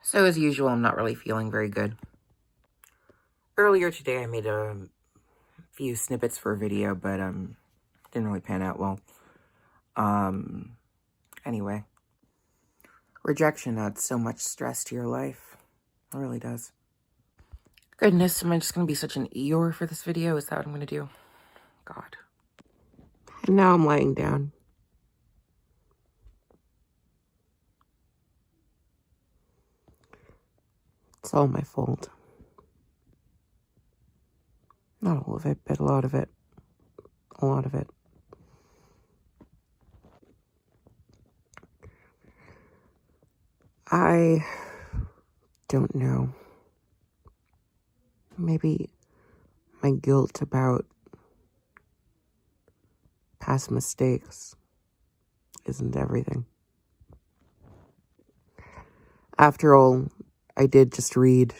So as usual, I'm not really feeling very good. Earlier today, I made a few snippets for a video, but didn't really pan out well. Anyway, rejection adds so much stress to your life. It really does. Goodness, am I just gonna be such an Eeyore for this video? Is that what I'm gonna do? God. And now I'm lying down. It's all my fault. Not all of it, but a lot of it. A lot of it. I don't know. Maybe my guilt about past mistakes isn't everything. After all, I did just read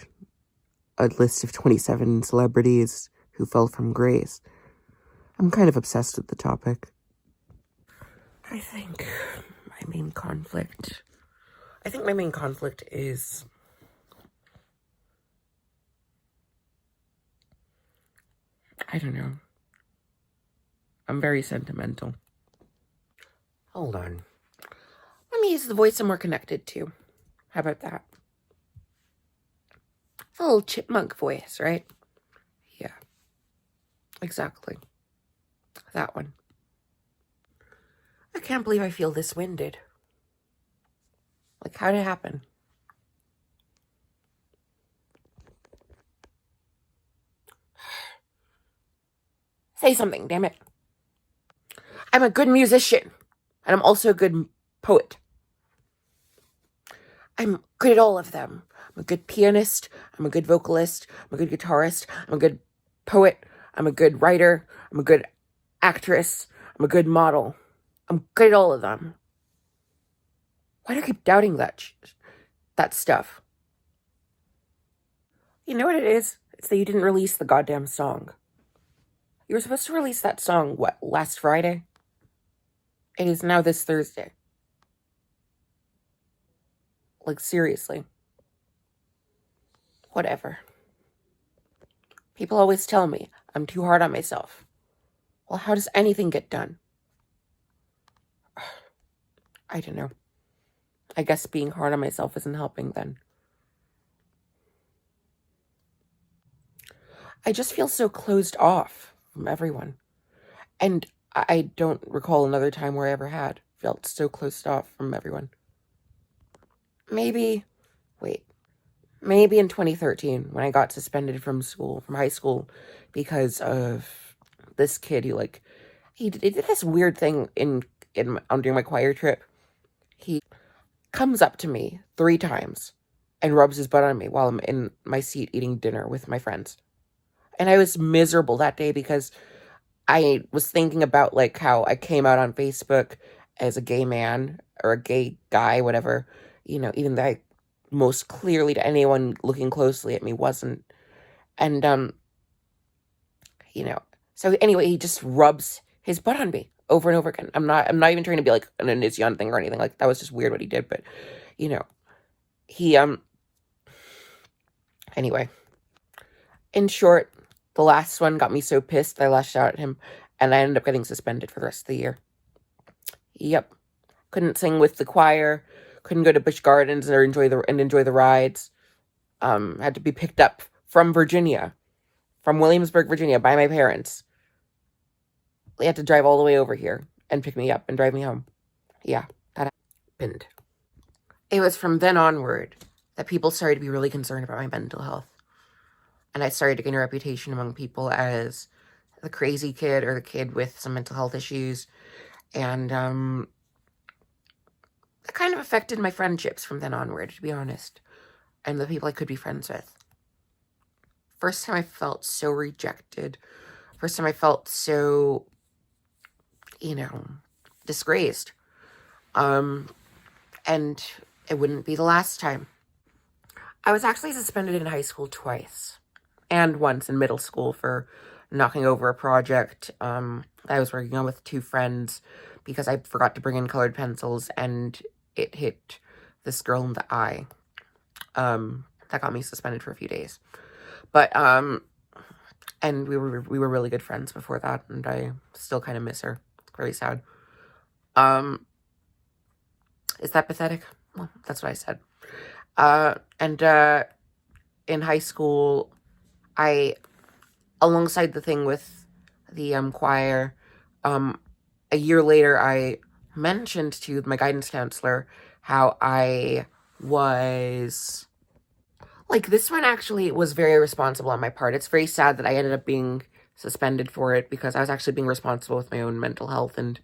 a list of 27 celebrities who fell from grace. I'm kind of obsessed with the topic. I think my main conflict is I don't know. I'm very sentimental. Hold on. Let me use the voice I'm more connected to. How about that? It's a little chipmunk voice, right? Yeah. Exactly. That one. I can't believe I feel this winded. Like, how did it happen? Say something, damn it. I'm a good musician, and I'm also a good poet. I'm good at all of them. I'm a good pianist, I'm a good vocalist, I'm a good guitarist, I'm a good poet, I'm a good writer, I'm a good actress, I'm a good model. I'm good at all of them. Why do I keep doubting that stuff? You know what it is? It's that you didn't release the goddamn song. You were supposed to release that song, last Friday? It is now this Thursday. Like, seriously. Whatever. People always tell me I'm too hard on myself. Well, how does anything get done? I don't know. I guess being hard on myself isn't helping then. I just feel so closed off from everyone. And I don't recall another time where I ever had felt so closed off from everyone. Maybe in 2013 when I got suspended from high school, because of this kid who, he did this weird thing during my choir trip. He comes up to me 3 times and rubs his butt on me while I'm in my seat eating dinner with my friends. And I was miserable that day because I was thinking about, how I came out on Facebook as a gay man or a gay guy, whatever, even though I most clearly to anyone looking closely at me wasn't. And, so anyway, he just rubs his butt on me over and over again. I'm not even trying to be like an Onision thing or anything. Like, that was just weird what he did, but, he, anyway. In short, the last one got me so pissed that I lashed out at him, and I ended up getting suspended for the rest of the year. Yep. Couldn't sing with the choir, couldn't go to Busch Gardens or enjoy the rides. Had to be picked up from Williamsburg, Virginia, by my parents. They had to drive all the way over here and pick me up and drive me home. Yeah, that happened. It was from then onward that people started to be really concerned about my mental health. And I started to gain a reputation among people as the crazy kid or the kid with some mental health issues. And that kind of affected my friendships from then onward, to be honest. And the people I could be friends with. First time I felt so rejected. First time I felt so, disgraced. And it wouldn't be the last time. I was actually suspended in high school twice. And once in middle school for knocking over a project I was working on with 2 friends because I forgot to bring in colored pencils and it hit this girl in the eye. That got me suspended for a few days. But, and we were really good friends before that, and I still kind of miss her. It's really sad. Is that pathetic? Well, that's what I said. And in high school, alongside the thing with the choir, a year later, I mentioned to my guidance counselor how I was, like, this one actually was very responsible on my part. It's very sad that I ended up being suspended for it, because I was actually being responsible with my own mental health and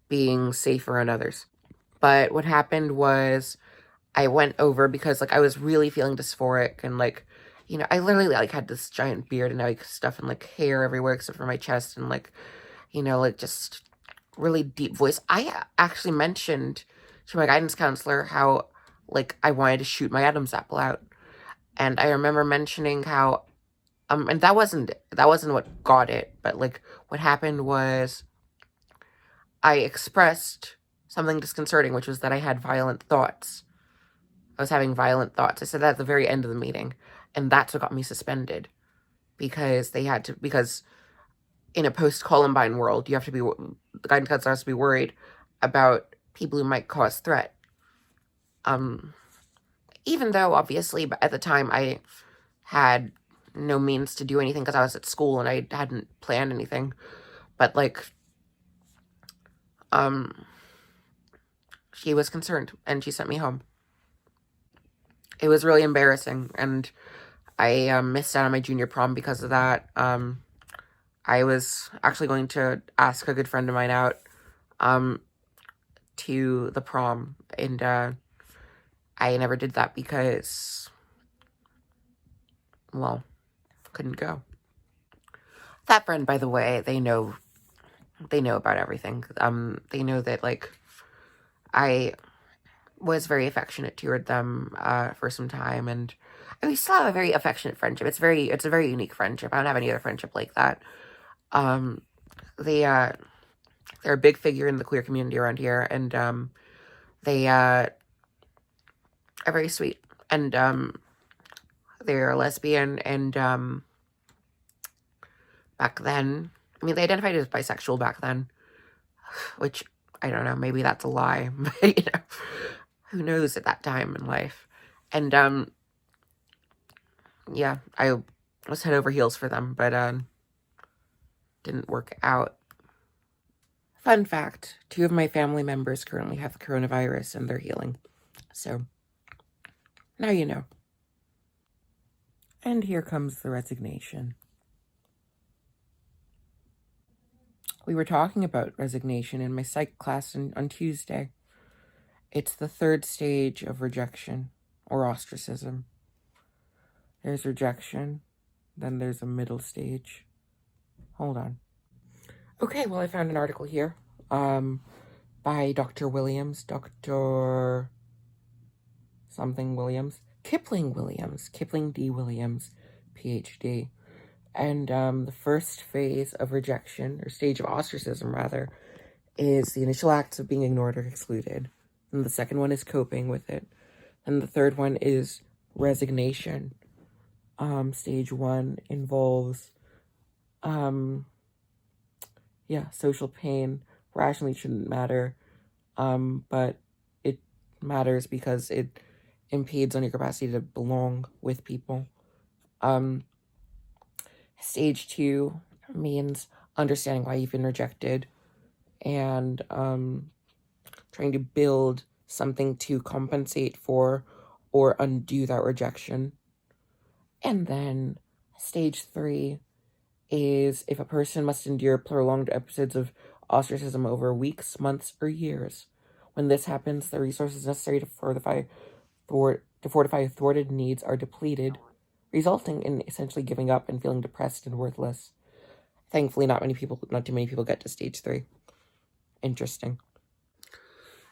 being safer on others. But what happened was, I went over because, like, I was really feeling dysphoric, and, like, I literally, like, had this giant beard and, like, stuff and, like, hair everywhere except for my chest, and, like, like, just really deep voice. I actually mentioned to my guidance counselor how, like, I wanted to shoot my Adam's apple out. And I remember mentioning how, and that wasn't what got it, but, like, what happened was I expressed something disconcerting, which was that I had violent thoughts. I was having violent thoughts. I said that at the very end of the meeting, and that's what got me suspended, because because in a post-Columbine world, the guidance counselor has to be worried about people who might cause threat. Even though, obviously, at the time, I had no means to do anything because I was at school and I hadn't planned anything. But, like, she was concerned, and she sent me home. It was really embarrassing, and I missed out on my junior prom because of that. I was actually going to ask a good friend of mine out to the prom, and I never did that because, well, couldn't go. That friend, by the way, they know about everything. They know that, like, I was very affectionate toward them for some time, and we still have a very affectionate friendship. It's a very unique friendship. I don't have any other friendship like that. They're a big figure in the queer community around here, and they are very sweet, and they're lesbian, and back then, I mean, they identified as bisexual back then, which, I don't know, maybe that's a lie, but, who knows at that time in life. And yeah, I was head over heels for them, but didn't work out. Fun fact, 2 of my family members currently have the coronavirus, and they're healing. So, now you know. And here comes the resignation. We were talking about resignation in my psych class on Tuesday. It's the 3rd stage of rejection, or ostracism. There's rejection, then there's a middle stage. Hold on. Okay, well, I found an article here by Dr. Williams, Dr. something Williams, Kipling D. Williams, PhD. And the first phase of rejection, or stage of ostracism, rather, is the initial acts of being ignored or excluded. And the second one is coping with it. And the third one is resignation. Stage 1 involves, social pain. Rationally shouldn't matter, but it matters because it impedes on your capacity to belong with people. Stage 2 means understanding why you've been rejected and trying to build something to compensate for or undo that rejection. And then stage 3 is if a person must endure prolonged episodes of ostracism over weeks, months, or years. When this happens, the resources necessary to fortify thwarted needs are depleted, resulting in essentially giving up and feeling depressed and worthless. Thankfully, not too many people get to stage 3. Interesting.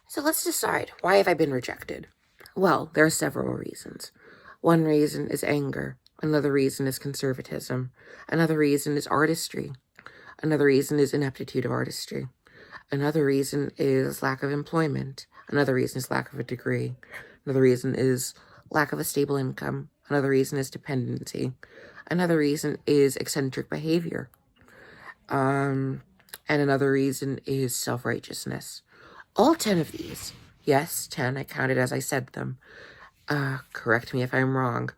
So let's decide, why have I been rejected? Well, there are several reasons. One reason is anger. Another reason is conservatism. Another reason is artistry. Another reason is ineptitude of artistry. Another reason is lack of employment. Another reason is lack of a degree. Another reason is lack of a stable income. Another reason is dependency. Another reason is eccentric behavior. And another reason is self-righteousness. All 10 of these, yes, 10, I counted as I said them, correct me if I'm wrong,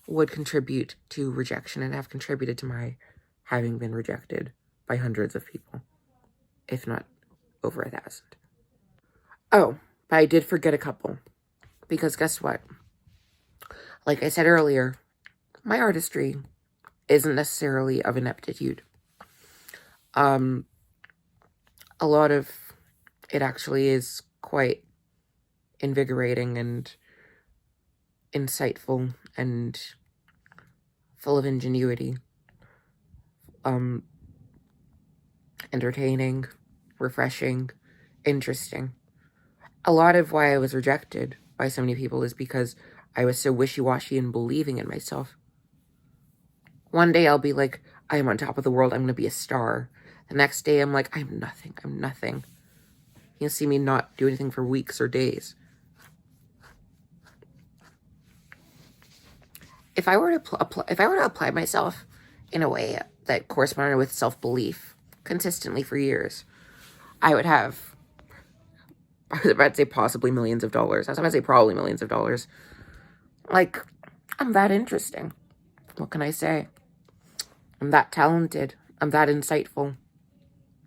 would contribute to rejection and have contributed to my having been rejected by hundreds of people, if not over 1,000. Oh, but I did forget a couple, because guess what? Like I said earlier, my artistry isn't necessarily of ineptitude. A lot of it actually is quite invigorating and insightful and full of ingenuity. Entertaining, refreshing, interesting. A lot of why I was rejected by so many people is because I was so wishy-washy in believing in myself. One day I'll be like, I am on top of the world, I'm going to be a star. The next day I'm like, I'm nothing. You'll see me not do anything for weeks or days. If I were to apply myself in a way that corresponded with self-belief consistently for years, I would have, I was about to say possibly millions of dollars. I was about to say probably millions of dollars. Like, I'm that interesting. What can I say? I'm that talented. I'm that insightful.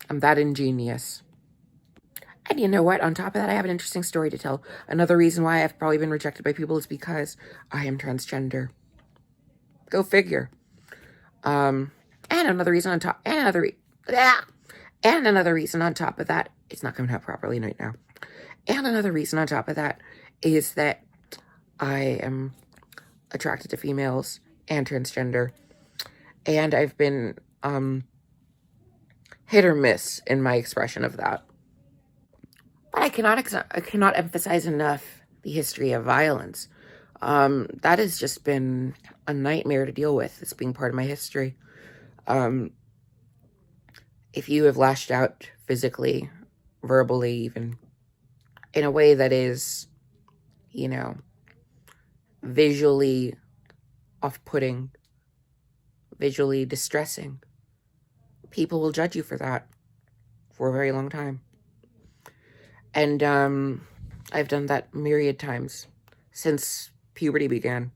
I'm that ingenious. And you know what? On top of that, I have an interesting story to tell. Another reason why I've probably been rejected by people is because I am transgender. Go figure. And another reason on top, and another reason on top of that, it's not coming out properly right now. And another reason on top of that is that I am attracted to females and transgender. And I've been hit or miss in my expression of that. But I cannot emphasize enough the history of violence. That has just been a nightmare to deal with. It's being part of my history. If you have lashed out physically, verbally, even in a way that is, you know, visually off-putting, visually distressing, people will judge you for that for a very long time. And I've done that myriad times since puberty began.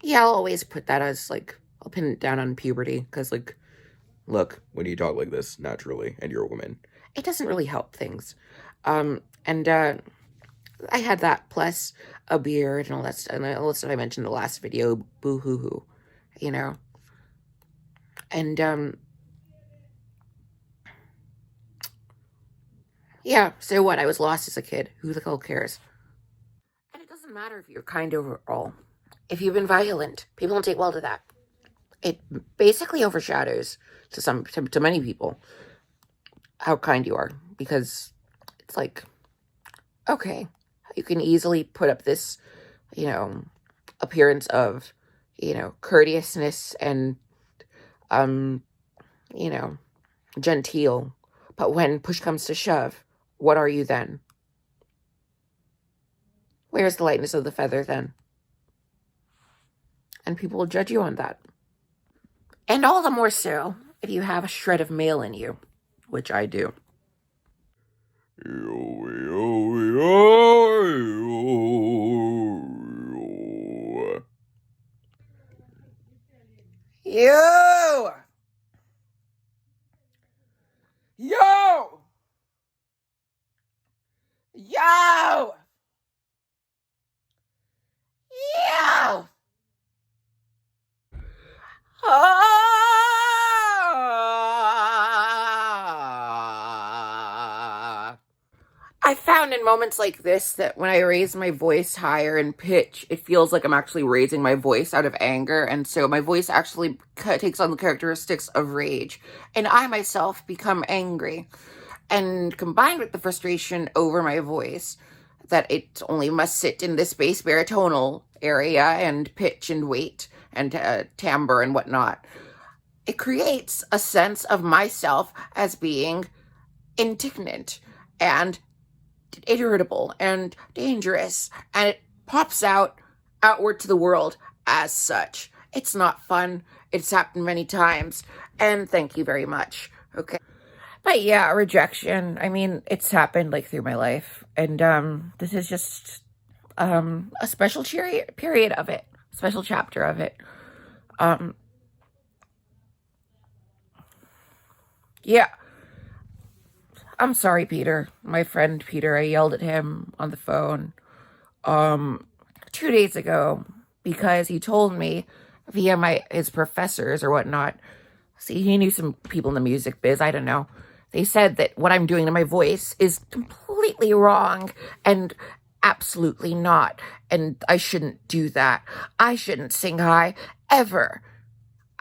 Yeah, I'll always put that as, like, I'll pin it down on puberty, because, like, look, when you talk like this naturally, and you're a woman, it doesn't really help things. I had that, plus a beard and all that stuff, and all the stuff I mentioned in the last video, boo-hoo-hoo, you know? And, yeah, so what? I was lost as a kid. Who the hell cares? And it doesn't matter if you're kind overall. If you've been violent, people don't take well to that. It basically overshadows to many people how kind you are, because it's like, okay, you can easily put up this, you know, appearance of, you know, courteousness and, you know, genteel, but when push comes to shove, what are you then? Where's the lightness of the feather then? And people will judge you on that. And all the more so if you have a shred of male in you, which I do. Yo! Yo! Yo! Yo! I found in moments like this that when I raise my voice higher in pitch, it feels like I'm actually raising my voice out of anger, and so my voice actually takes on the characteristics of rage, and I myself become angry. And combined with the frustration over my voice, that it only must sit in this bass baritonal area and pitch and weight and timbre and whatnot, it creates a sense of myself as being indignant and irritable and dangerous, and it pops out outward to the world as such. It's not fun. It's happened many times. And thank you very much. Okay. But yeah, rejection. I mean, it's happened like through my life. And this is just a special period of it. Special chapter of it. Yeah. I'm sorry, Peter. My friend Peter, I yelled at him on the phone 2 days ago because he told me via his professors or whatnot. See, he knew some people in the music biz, I don't know. They said that what I'm doing to my voice is completely wrong and absolutely not. And I shouldn't do that. I shouldn't sing high ever.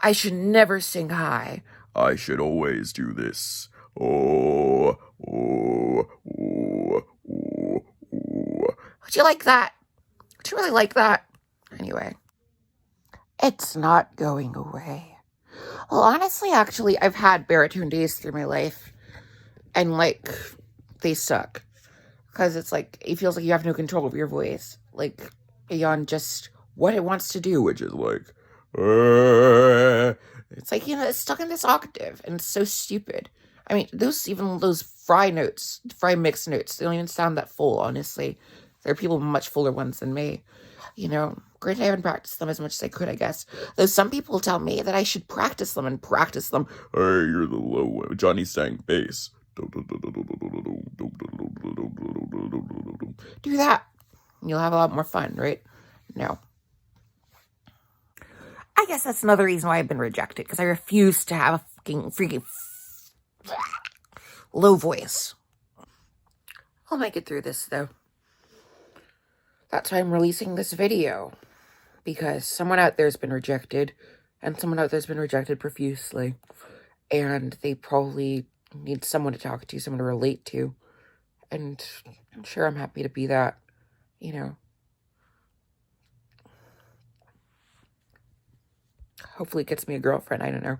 I should never sing high. I should always do this. Oh, oh, oh, oh, oh. Would you like that? Would you really like that? Anyway, it's not going away. Well, honestly, actually, I've had baritone days through my life, and, like, they suck. Because it's like, it feels like you have no control over your voice. Like, beyond just what it wants to do, which is like, it's like, you know, it's stuck in this octave, and it's so stupid. I mean, those fry mix notes, they don't even sound that full, honestly. There are people with much fuller ones than me. You know, granted, I haven't practiced them as much as I could, I guess. Though some people tell me that I should practice them and practice them. Hey, you're the low one. Johnny sang bass. Do that. You'll have a lot more fun, right? No. I guess that's another reason why I've been rejected, because I refuse to have a freaking low voice. I'll make it through this, though. That's why I'm releasing this video, because someone out there's been rejected, and someone out there's been rejected profusely, and they probably need someone to talk to, someone to relate to, and I'm sure I'm happy to be that, you know. Hopefully it gets me a girlfriend, I don't know.